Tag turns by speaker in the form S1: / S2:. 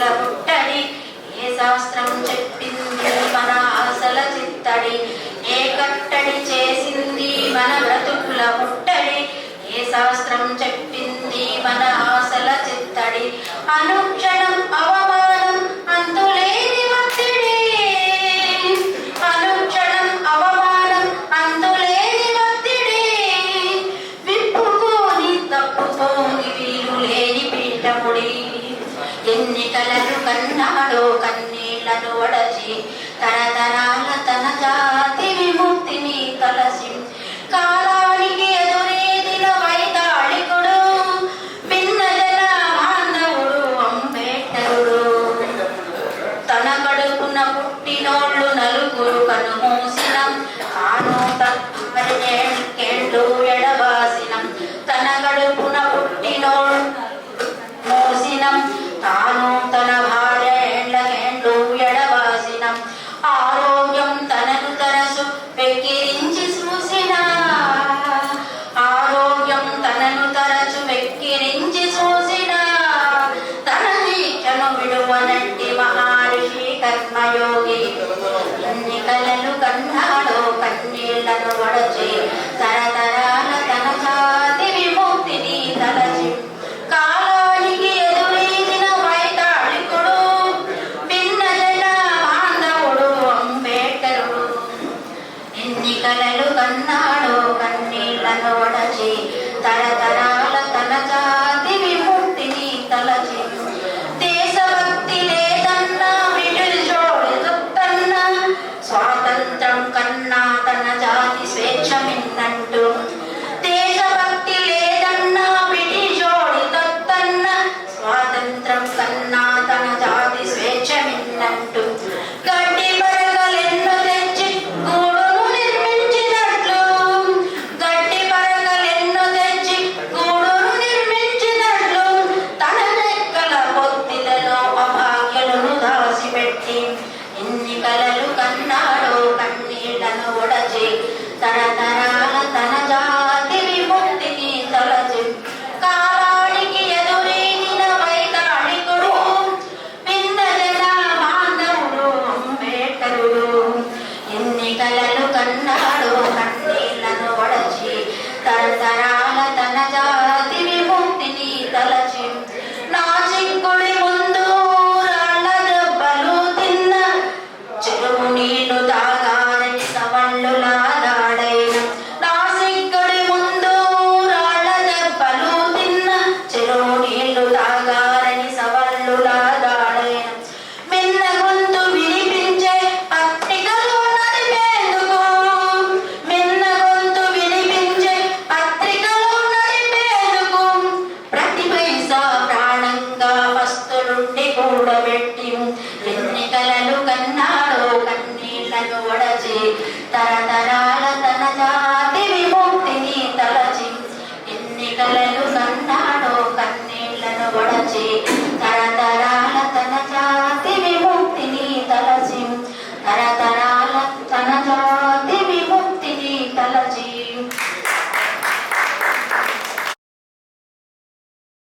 S1: బ్రతుకుల పుట్టడి ఏ శాస్త్రం చెప్పింది మన ఆశల చిత్తడి ఏ కట్టడి చేసింది మన బ్రతుకుల పుట్టడి ఏ శాస్త్రం చెప్పింది మన ఆశల చిత్తడి అనుక్షణం అవమానం అంతులేని ఒత్తిడి అనుక్షణం అవమానం అంతులేని ఒత్తిడి విప్పుకోని తప్పుకోని వీలు లేని పీఠముడి ఎన్నికలను కన్నాడో కన్నీళ్లను వడచి తరతరాల తన జాతి విముక్తిని కలసి కాలానికి ఎదురేదిన వైతాళికుడు భిన్న జన బాంధవుడు అంబేడ్కరుడు తన కడుపున పుట్టినోళ్ళు నలుగురు కనుమూసిన తాను తేళ్ళు ఎడబాసినం తన కడుపున పుట్టినోళ్ళు మోసినం తాను తన భార్య ఏండ్లకేండ్లు ఎడబాసినం ఆరోగ్యం తనను తరసు వెక్కిరించి చూసిన ఆరోగ్యం తనను తరచు వెక్కిరించి చూసిన తన దీక్షను విడువనట్టి మహర్షి కర్మయోగి ఎన్ని కలలు కన్నాడో కన్నీళ్లను వడచి తరతరాల